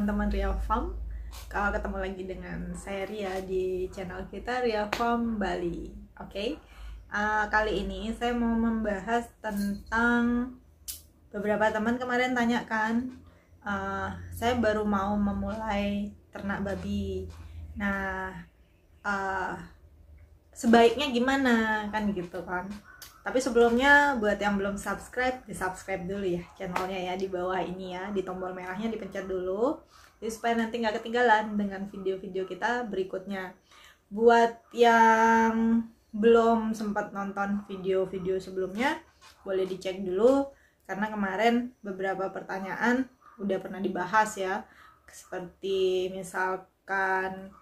teman-teman Ria Farm. Ketemu lagi dengan saya Ria di channel kita Ria Farm Bali. Oke. Kali ini saya mau membahas tentang beberapa teman kemarin tanyakan, saya baru mau memulai ternak babi. Nah, sebaiknya gimana kan gitu kan. Tapi sebelumnya buat yang belum subscribe, di subscribe dulu ya channelnya ya, di bawah ini ya, di tombol merahnya dipencet dulu, jadi supaya nanti nggak ketinggalan dengan video-video kita berikutnya. Buat yang belum sempat nonton video-video sebelumnya, boleh dicek dulu, karena kemarin beberapa pertanyaan udah pernah dibahas ya, seperti misalkan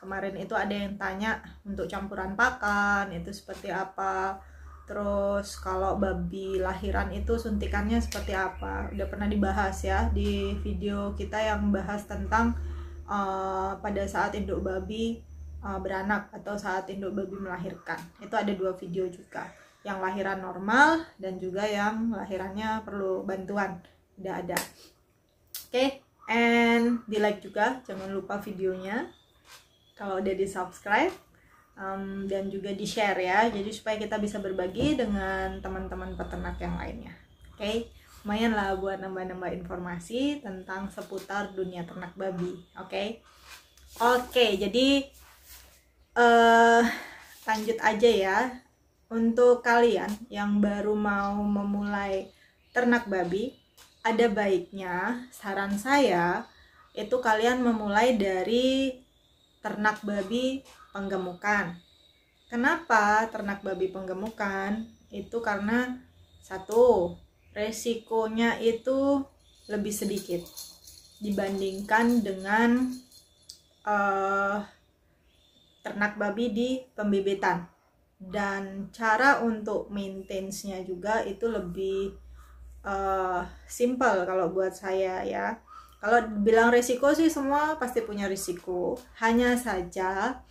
kemarin itu ada yang tanya untuk campuran pakan itu seperti apa, terus kalau babi lahiran itu suntikannya seperti apa, udah pernah dibahas ya di video kita yang bahas tentang pada saat induk babi beranak atau saat induk babi melahirkan. Itu ada 2 video juga, yang lahiran normal dan juga yang lahirannya perlu bantuan, udah ada. Oke, and di like juga, jangan lupa videonya kalau udah di subscribe, dan juga di share ya, jadi supaya kita bisa berbagi dengan teman-teman peternak yang lainnya. Oke, lumayan lah buat nambah-nambah informasi tentang seputar dunia ternak babi. Oke, jadi lanjut aja ya. Untuk kalian yang baru mau memulai ternak babi, ada baiknya saran saya itu kalian memulai dari ternak babi penggemukan. Kenapa ternak babi penggemukan? Itu karena satu, resikonya itu lebih sedikit dibandingkan dengan ternak babi di pembibitan, dan cara untuk maintenance-nya juga itu lebih simple kalau buat saya ya. Kalau bilang resiko sih semua pasti punya risiko, hanya saja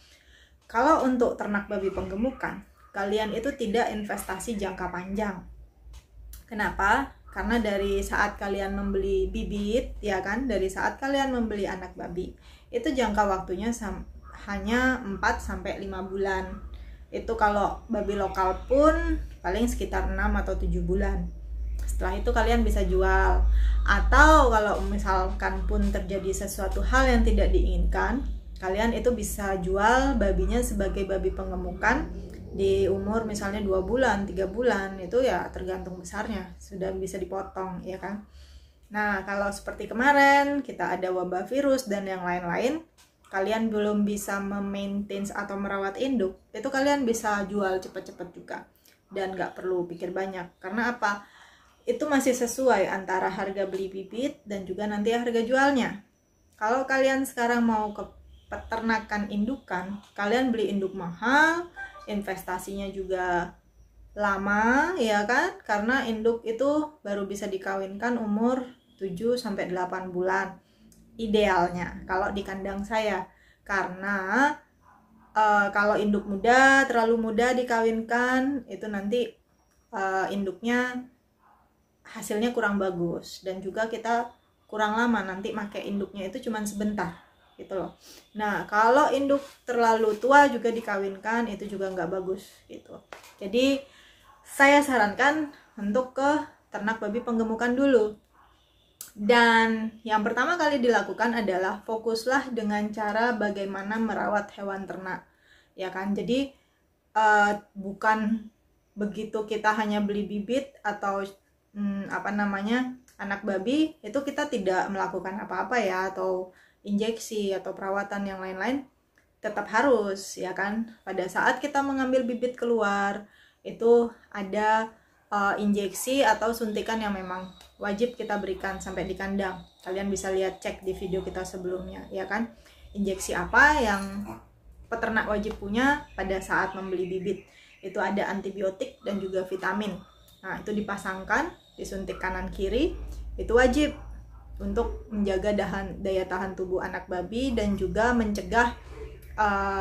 kalau untuk ternak babi penggemukan, kalian itu tidak investasi jangka panjang. Kenapa? Karena dari saat kalian membeli bibit, ya kan, dari saat kalian membeli anak babi, itu jangka waktunya hanya 4-5 bulan. Itu kalau babi lokal pun paling sekitar 6 atau 7 bulan. Setelah itu kalian bisa jual. Atau kalau misalkan pun terjadi sesuatu hal yang tidak diinginkan, kalian itu bisa jual babinya sebagai babi penggemukan di umur misalnya 2 bulan, 3 bulan, itu ya tergantung besarnya, sudah bisa dipotong ya kan. Nah, kalau seperti kemarin kita ada wabah virus dan yang lain-lain, kalian belum bisa memaintain atau merawat induk, itu kalian bisa jual cepet-cepet juga dan nggak perlu pikir banyak. Karena apa? Itu masih sesuai antara harga beli bibit dan juga nanti harga jualnya. Kalau kalian sekarang mau ke peternakan indukan, kalian beli induk mahal, investasinya juga lama ya kan, karena induk itu baru bisa dikawinkan umur 7-8 bulan idealnya kalau di kandang saya. Karena kalau induk muda, terlalu muda dikawinkan, itu nanti induknya hasilnya kurang bagus, dan juga kita kurang lama nanti pakai induknya itu cuman sebentar gitu loh. Nah, kalau induk terlalu tua juga dikawinkan, itu juga nggak bagus gitu. Jadi saya sarankan untuk ke ternak babi penggemukan dulu. Dan yang pertama kali dilakukan adalah fokuslah dengan cara bagaimana merawat hewan ternak ya kan. Jadi bukan begitu kita hanya beli bibit atau anak babi itu kita tidak melakukan apa-apa ya, atau injeksi atau perawatan yang lain-lain, tetap harus ya kan. Pada saat kita mengambil bibit keluar itu ada injeksi atau suntikan yang memang wajib kita berikan sampai di kandang. Kalian bisa lihat, cek di video kita sebelumnya ya kan, injeksi apa yang peternak wajib punya pada saat membeli bibit. Itu ada antibiotik dan juga vitamin. Nah, itu dipasangkan, disuntik kanan kiri, itu wajib untuk menjaga daya tahan tubuh anak babi dan juga mencegah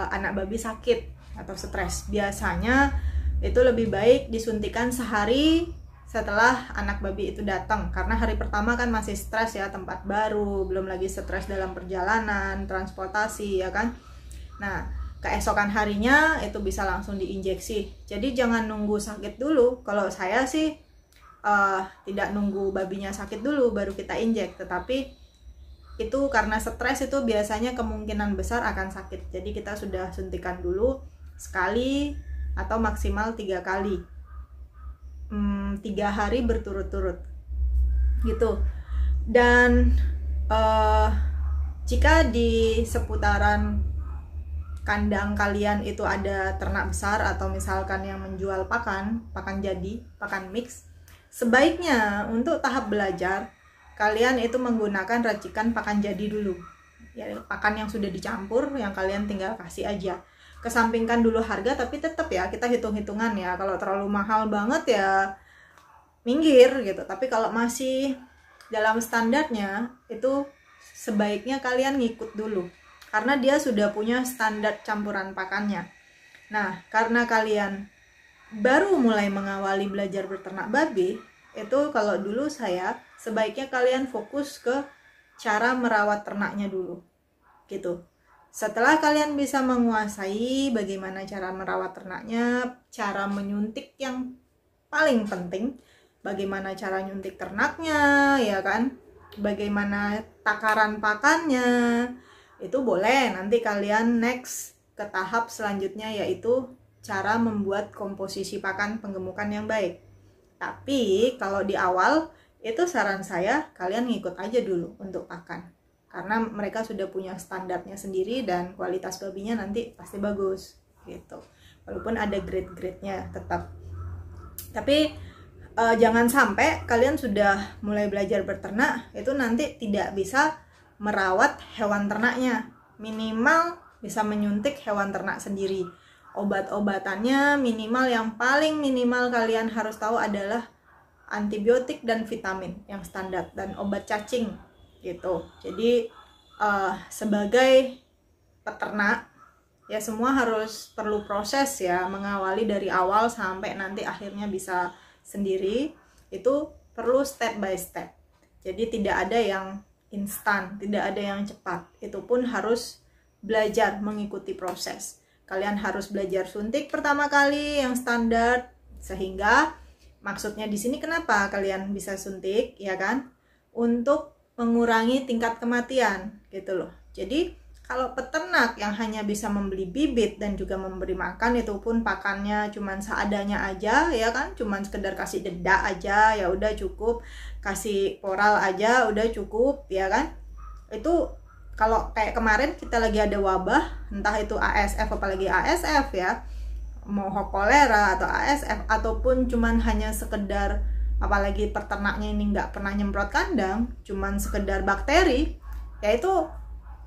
anak babi sakit atau stres. Biasanya itu lebih baik disuntikan sehari setelah anak babi itu datang, karena hari pertama kan masih stres ya, tempat baru, belum lagi stres dalam perjalanan, transportasi ya kan. Nah, keesokan harinya itu bisa langsung diinjeksi. Jadi jangan nunggu sakit dulu. Kalau saya sih tidak nunggu babinya sakit dulu baru kita injek, tetapi itu karena stres itu biasanya kemungkinan besar akan sakit. Jadi kita sudah suntikan dulu sekali atau maksimal 3 kali. 3 hari berturut-turut gitu. Dan jika di seputaran kandang kalian itu ada ternak besar atau misalkan yang menjual pakan jadi, pakan mix, sebaiknya untuk tahap belajar kalian itu menggunakan racikan pakan jadi dulu ya, pakan yang sudah dicampur yang kalian tinggal kasih aja. Kesampingkan dulu harga, tapi tetap ya kita hitung-hitungan ya, kalau terlalu mahal banget ya minggir gitu, tapi kalau masih dalam standarnya itu sebaiknya kalian ngikut dulu karena dia sudah punya standar campuran pakannya. Nah, karena kalian baru mulai mengawali belajar beternak babi, itu kalau dulu saya sebaiknya kalian fokus ke cara merawat ternaknya dulu gitu. Setelah kalian bisa menguasai bagaimana cara merawat ternaknya, cara menyuntik yang paling penting, bagaimana cara nyuntik ternaknya, ya kan? Bagaimana takaran pakannya, itu boleh nanti kalian next ke tahap selanjutnya, yaitu cara membuat komposisi pakan penggemukan yang baik. Tapi kalau di awal, itu saran saya kalian ngikut aja dulu untuk pakan. Karena mereka sudah punya standarnya sendiri dan kualitas babinya nanti pasti bagus gitu. Walaupun ada grade-grade-nya tetap. Tapi jangan sampai kalian sudah mulai belajar beternak itu nanti tidak bisa merawat hewan ternaknya. Minimal bisa menyuntik hewan ternak sendiri. Obat-obatannya minimal, yang paling minimal kalian harus tahu adalah antibiotik dan vitamin yang standar dan obat cacing gitu. Jadi sebagai peternak ya semua harus perlu proses ya, mengawali dari awal sampai nanti akhirnya bisa sendiri, itu perlu step by step. Jadi tidak ada yang instan, tidak ada yang cepat. Itu pun harus belajar mengikuti proses. Kalian harus belajar suntik pertama kali yang standar, sehingga maksudnya di sini kenapa kalian bisa suntik ya kan? Untuk mengurangi tingkat kematian gitu loh. Jadi kalau peternak yang hanya bisa membeli bibit dan juga memberi makan, itu pun pakannya cuman seadanya aja ya kan, cuman sekedar kasih dedak aja ya udah cukup, kasih oral aja udah cukup ya kan. Itu kalau kayak kemarin kita lagi ada wabah, entah itu ASF apalagi ASF ya, mau kolera atau ASF, ataupun cuman hanya sekedar, apalagi peternaknya ini nggak pernah nyemprot kandang, cuman sekedar bakteri, ya itu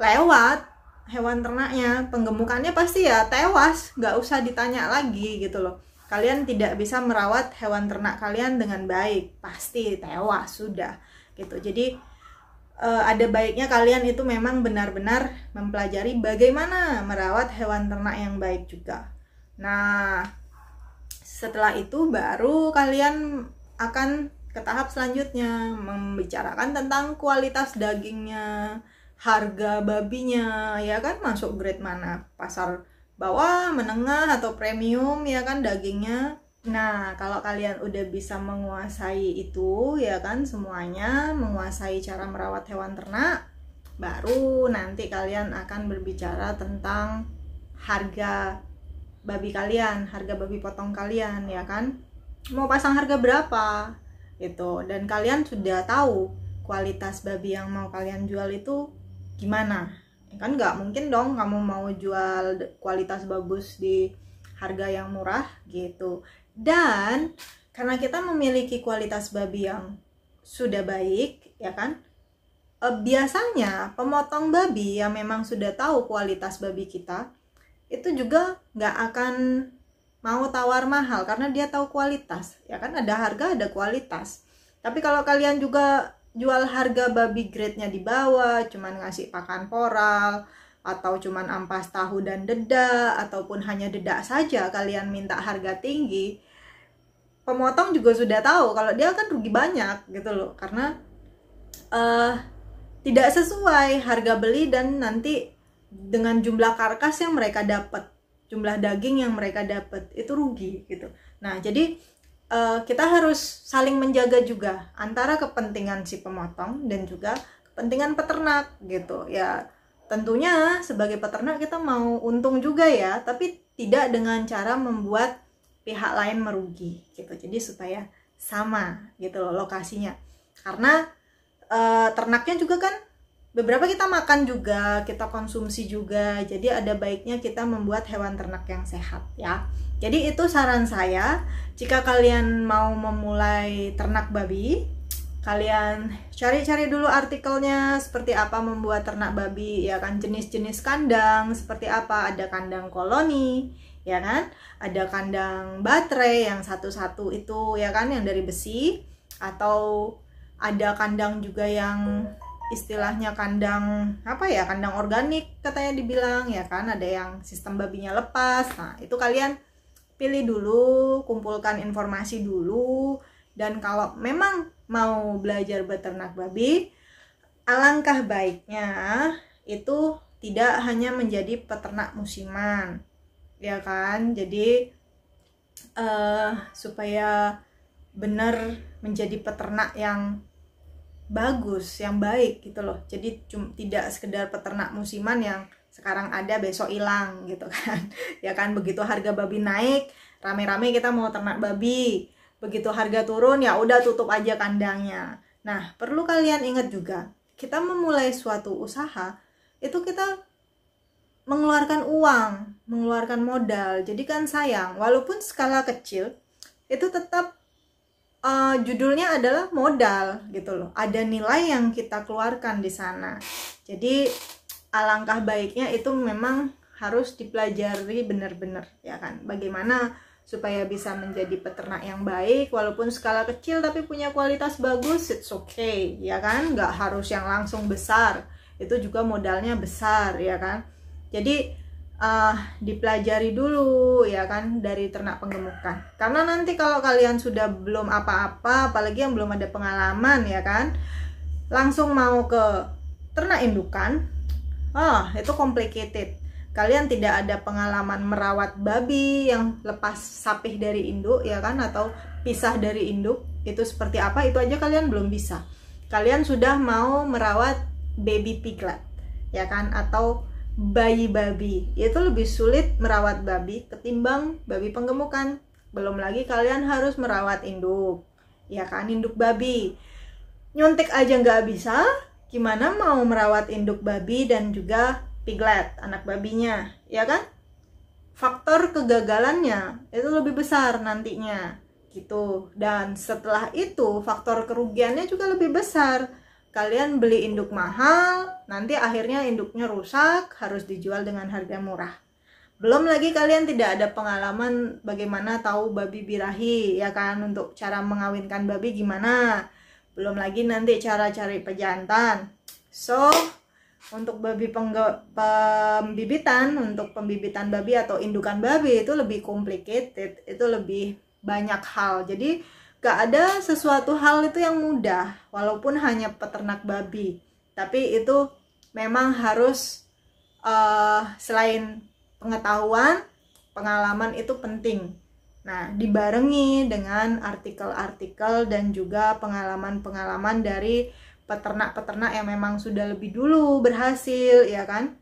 lewat hewan ternaknya, penggemukannya pasti ya tewas, nggak usah ditanya lagi gitu loh. Kalian tidak bisa merawat hewan ternak kalian dengan baik, pasti tewas sudah gitu. Jadi ada baiknya kalian itu memang benar-benar mempelajari bagaimana merawat hewan ternak yang baik juga. Nah, setelah itu baru kalian akan ke tahap selanjutnya, membicarakan tentang kualitas dagingnya, harga babinya ya kan, masuk grade mana, pasar bawah, menengah, atau premium ya kan dagingnya. Nah, kalau kalian udah bisa menguasai itu ya kan, semuanya menguasai cara merawat hewan ternak, baru nanti kalian akan berbicara tentang harga babi kalian, harga babi potong kalian ya kan, mau pasang harga berapa gitu. Dan kalian sudah tahu kualitas babi yang mau kalian jual itu gimana ya kan. Nggak mungkin dong kamu mau jual kualitas bagus di harga yang murah gitu. Dan karena kita memiliki kualitas babi yang sudah baik ya kan, biasanya pemotong babi yang memang sudah tahu kualitas babi kita itu juga nggak akan mau tawar mahal karena dia tahu kualitas ya kan, ada harga ada kualitas. Tapi kalau kalian juga jual harga babi grade-nya di bawah, cuman ngasih pakan poral atau cuman ampas tahu dan dedak, ataupun hanya dedak saja kalian minta harga tinggi, pemotong juga sudah tahu kalau dia akan rugi banyak gitu loh, karena tidak sesuai harga beli dan nanti dengan jumlah karkas yang mereka dapat, jumlah daging yang mereka dapat itu rugi gitu. Nah, jadi kita harus saling menjaga juga antara kepentingan si pemotong dan juga kepentingan peternak gitu ya. Tentunya sebagai peternak kita mau untung juga ya, tapi tidak dengan cara membuat pihak lain merugi gitu. Jadi supaya sama gitu loh lokasinya, karena ternaknya juga kan beberapa kita makan juga, kita konsumsi juga. Jadi ada baiknya kita membuat hewan ternak yang sehat ya. Jadi itu saran saya, jika kalian mau memulai ternak babi, kalian cari-cari dulu artikelnya seperti apa membuat ternak babi ya kan, jenis-jenis kandang seperti apa, ada kandang koloni ya kan, ada kandang baterai yang satu-satu itu ya kan, yang dari besi, atau ada kandang juga yang istilahnya kandang apa ya, kandang organik katanya dibilang ya kan, ada yang sistem babinya lepas. Nah itu kalian pilih dulu, kumpulkan informasi dulu, dan kalau memang mau belajar beternak babi, alangkah baiknya itu tidak hanya menjadi peternak musiman ya kan. Jadi supaya benar menjadi peternak yang bagus, yang baik gitu loh. Jadi tidak sekedar peternak musiman yang sekarang ada besok hilang gitu kan ya kan. Begitu harga babi naik, rame-rame kita mau ternak babi, begitu harga turun ya udah tutup aja kandangnya. Nah perlu kalian ingat juga, kita memulai suatu usaha itu kita mengeluarkan uang, mengeluarkan modal. Jadi kan sayang, walaupun skala kecil itu tetap judulnya adalah modal gitu loh. Ada nilai yang kita keluarkan di sana. Jadi alangkah baiknya itu memang harus dipelajari benar-benar ya kan. Bagaimana supaya bisa menjadi peternak yang baik, walaupun skala kecil tapi punya kualitas bagus, it's okay ya kan. Nggak harus yang langsung besar, itu juga modalnya besar ya kan. Jadi dipelajari dulu ya kan dari ternak penggemukan, karena nanti kalau kalian sudah belum apa-apa, apalagi yang belum ada pengalaman ya kan, langsung mau ke ternak indukan, itu complicated. Kalian tidak ada pengalaman merawat babi yang lepas sapih dari induk ya kan, atau pisah dari induk, itu seperti apa, itu aja kalian belum bisa. Kalian sudah mau merawat baby piglet ya kan, atau bayi babi, itu lebih sulit merawat babi ketimbang babi penggemukan. Belum lagi kalian harus merawat induk ya kan, induk babi nyuntik aja nggak bisa, gimana mau merawat induk babi dan juga piglet, anak babinya ya kan. Faktor kegagalannya itu lebih besar nantinya gitu, dan setelah itu faktor kerugiannya juga lebih besar. Kalian beli induk mahal, nanti akhirnya induknya rusak, harus dijual dengan harga murah. Belum lagi kalian tidak ada pengalaman bagaimana tahu babi birahi ya kan, untuk cara mengawinkan babi gimana. Belum lagi nanti cara cari pejantan. So untuk babi pembibitan, untuk pembibitan babi atau indukan babi itu lebih complicated, itu lebih banyak hal. Jadi gak ada sesuatu hal itu yang mudah, walaupun hanya peternak babi, tapi itu memang harus selain pengetahuan, pengalaman itu penting. Nah, dibarengi dengan artikel-artikel dan juga pengalaman-pengalaman dari peternak-peternak yang memang sudah lebih dulu berhasil ya kan,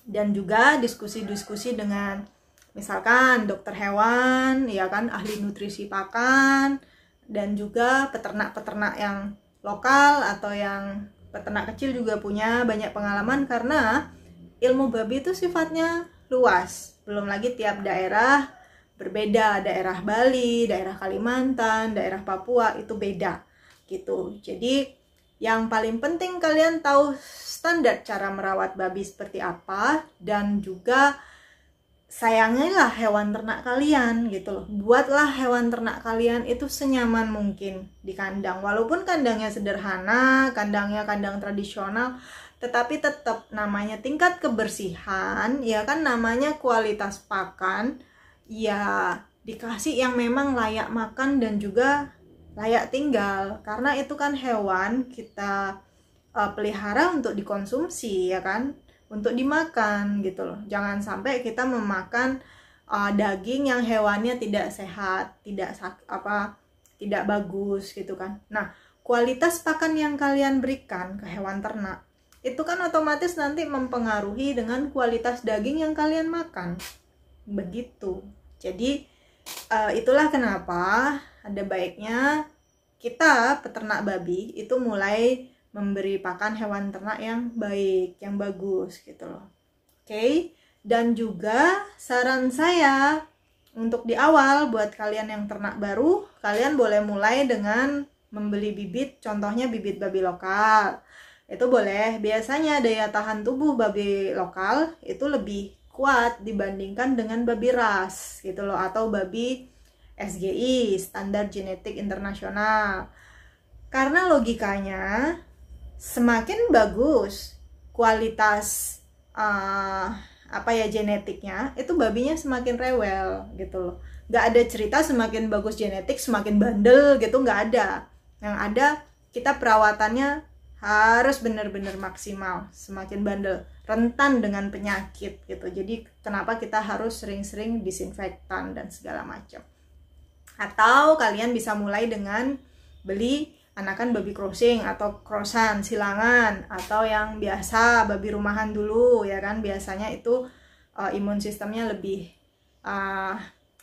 dan juga diskusi-diskusi dengan misalkan dokter hewan ya kan, ahli nutrisi pakan, dan juga peternak-peternak yang lokal atau yang peternak kecil juga punya banyak pengalaman, karena ilmu babi itu sifatnya luas. Belum lagi tiap daerah berbeda, daerah Bali, daerah Kalimantan, daerah Papua itu beda gitu. Jadi yang paling penting kalian tahu standar cara merawat babi seperti apa, dan juga sayangilah hewan ternak kalian gitu loh. Buatlah hewan ternak kalian itu senyaman mungkin di kandang, walaupun kandangnya sederhana, kandangnya kandang tradisional, tetapi tetap namanya tingkat kebersihan ya kan, namanya kualitas pakan ya, dikasih yang memang layak makan dan juga layak tinggal, karena itu kan hewan kita pelihara untuk dikonsumsi ya kan, untuk dimakan gitu loh. Jangan sampai kita memakan daging yang hewannya tidak sehat, tidak bagus gitu kan. Nah, kualitas pakan yang kalian berikan ke hewan ternak itu kan otomatis nanti mempengaruhi dengan kualitas daging yang kalian makan. Begitu. Jadi itulah kenapa ada baiknya kita peternak babi itu mulai memberi pakan hewan ternak yang baik, yang bagus gitu loh. Oke. Dan juga saran saya untuk di awal buat kalian yang ternak baru, kalian boleh mulai dengan membeli bibit, contohnya bibit babi lokal. Itu boleh. Biasanya daya tahan tubuh babi lokal itu lebih kuat dibandingkan dengan babi ras gitu loh, atau babi SGI, standar genetik internasional. Karena logikanya semakin bagus kualitas genetiknya, itu babinya semakin rewel gitu loh. Nggak ada cerita semakin bagus genetik semakin bandel gitu, nggak ada. Yang ada kita perawatannya harus benar-benar maksimal. Semakin bandel rentan dengan penyakit gitu. Jadi kenapa kita harus sering-sering disinfektan dan segala macam. Atau kalian bisa mulai dengan beli anakan babi crossing atau crossan silangan, atau yang biasa babi rumahan dulu ya kan. Biasanya itu imun sistemnya lebih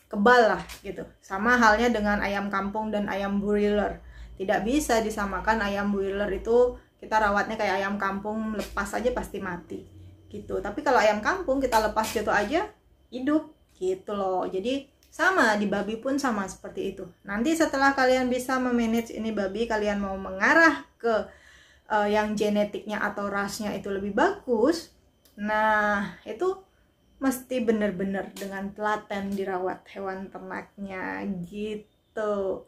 kebal lah gitu. Sama halnya dengan ayam kampung dan ayam broiler. Tidak bisa disamakan. Ayam broiler itu kita rawatnya kayak ayam kampung, lepas aja pasti mati gitu. Tapi kalau ayam kampung kita lepas gitu aja hidup gitu loh. Jadi sama di babi pun sama seperti itu. Nanti setelah kalian bisa memanage ini babi, kalian mau mengarah ke yang genetiknya atau rasnya itu lebih bagus, nah itu mesti bener-bener dengan telaten dirawat hewan ternaknya gitu.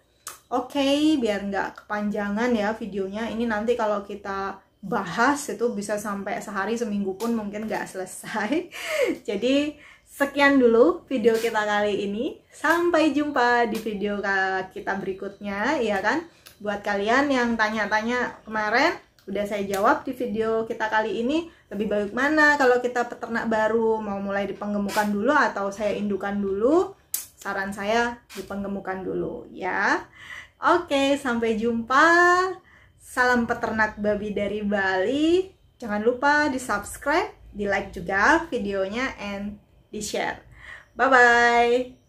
Oke, biar nggak kepanjangan ya videonya, ini nanti kalau kita bahas itu bisa sampai sehari seminggu pun mungkin nggak selesai. Jadi sekian dulu video kita kali ini. Sampai jumpa di video kita berikutnya ya kan. Buat kalian yang tanya-tanya kemarin udah saya jawab di video kita kali ini. Lebih baik mana kalau kita peternak baru, mau mulai di penggemukan dulu atau saya indukan dulu? Saran saya di penggemukan dulu ya. Oke, sampai jumpa. Salam peternak babi dari Bali. Jangan lupa di subscribe, di like juga videonya, and di share. Bye bye.